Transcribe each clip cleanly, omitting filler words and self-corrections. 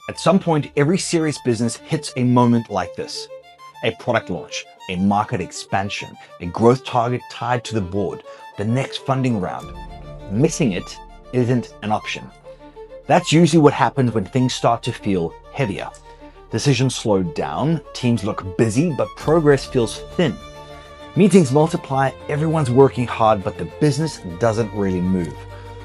At some point, every serious business hits a moment like this. A product launch, a market expansion, a growth target tied to the board, the next funding round. Missing it isn't an option. That's usually what happens when things start to feel heavier. Decisions slow down, teams look busy, but progress feels thin. Meetings multiply, everyone's working hard, but the business doesn't really move.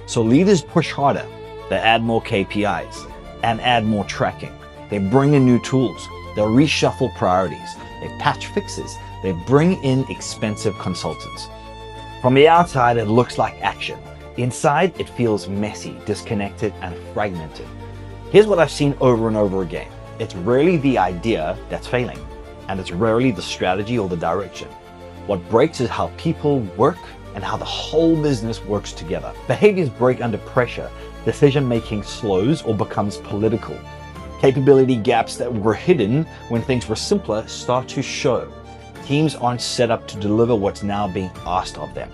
So leaders push harder. They add more KPIs and add more tracking. They bring in new tools. They'll reshuffle priorities. They patch fixes. They bring in expensive consultants. From the outside, it looks like action. Inside, it feels messy, disconnected, and fragmented. Here's what I've seen over and over again. It's rarely the idea that's failing, and it's rarely the strategy or the direction. What breaks is how people work and how the whole business works together. Behaviors break under pressure. Decision-making slows or becomes political. Capability gaps that were hidden when things were simpler start to show. Teams aren't set up to deliver what's now being asked of them.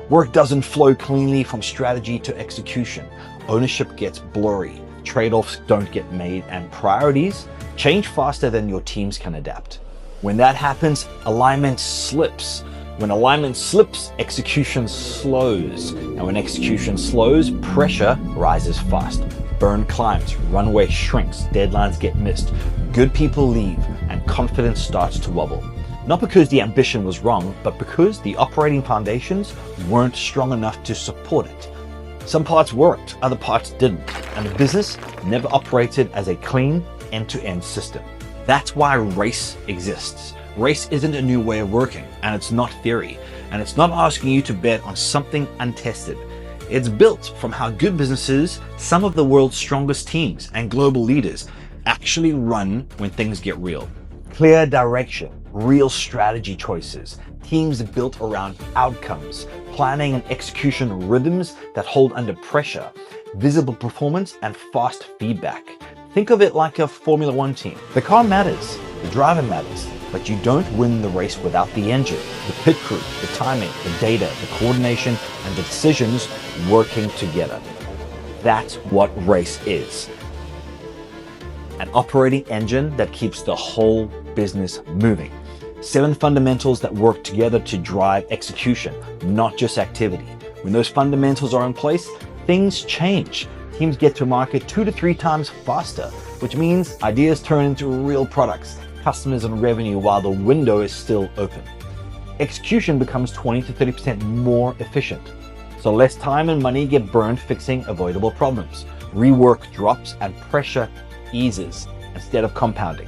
Work doesn't flow cleanly from strategy to execution. Ownership gets blurry. Trade-offs don't get made, and priorities change faster than your teams can adapt. When that happens, alignment slips. When alignment slips, execution slows. And when execution slows, pressure rises fast. Burn climbs, runway shrinks, deadlines get missed, good people leave, and confidence starts to wobble. Not because the ambition was wrong, but because the operating foundations weren't strong enough to support it. Some parts worked, other parts didn't, and the business never operated as a clean, end-to-end system. That's why race exists. Race isn't a new way of working, and it's not theory, and it's not asking you to bet on something untested. It's built from how good businesses, some of the world's strongest teams, and global leaders actually run when things get real. Clear direction, real strategy choices, teams built around outcomes, planning and execution rhythms that hold under pressure, visible performance, and fast feedback. Think of it like a Formula One team. The car matters, the driver matters, but you don't win the race without the engine, the pit crew, the timing, the data, the coordination, and the decisions working together. That's what race is. An operating engine that keeps the whole business moving. 7 fundamentals that work together to drive execution, not just activity. When those fundamentals are in place, things change. Teams get to market 2 to 3 times faster, which means ideas turn into real products, customers, and revenue while the window is still open. Execution becomes 20 to 30% more efficient. So less time and money get burned fixing avoidable problems. Rework drops and pressure eases instead of compounding.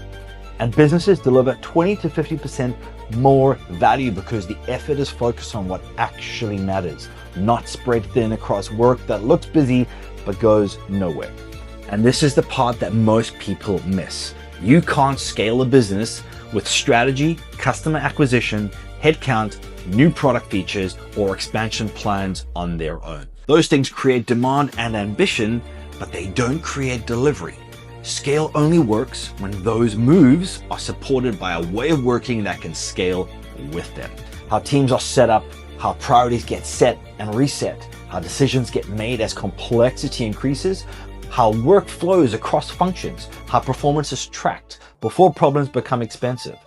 And businesses deliver 20 to 50% more value because the effort is focused on what actually matters, not spread thin across work that looks busy but goes nowhere. And this is the part that most people miss. You can't scale a business with strategy, customer acquisition, headcount, new product features, or expansion plans on their own. Those things create demand and ambition, but they don't create delivery. Scale only works when those moves are supported by a way of working that can scale with them. How teams are set up, how priorities get set and reset, how decisions get made as complexity increases, how work flows across functions, how performance is tracked before problems become expensive.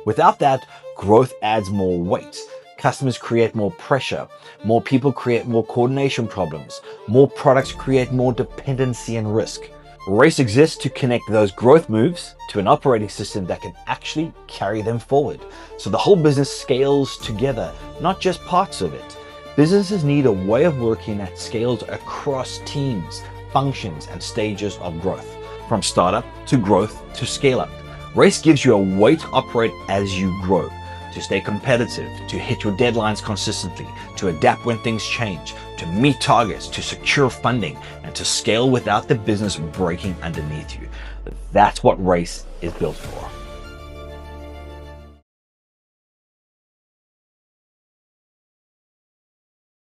Without that, growth adds more weight. Customers create more pressure. More people create more coordination problems. More products create more dependency and risk. Race exists to connect those growth moves to an operating system that can actually carry them forward. So the whole business scales together, not just parts of it. Businesses need a way of working that scales across teams, functions, and stages of growth, from startup to growth to scale up. Race gives you a way to operate as you grow, to stay competitive, to hit your deadlines consistently, to adapt when things change, to meet targets, to secure funding, and to scale without the business breaking underneath you. That's what race is built for.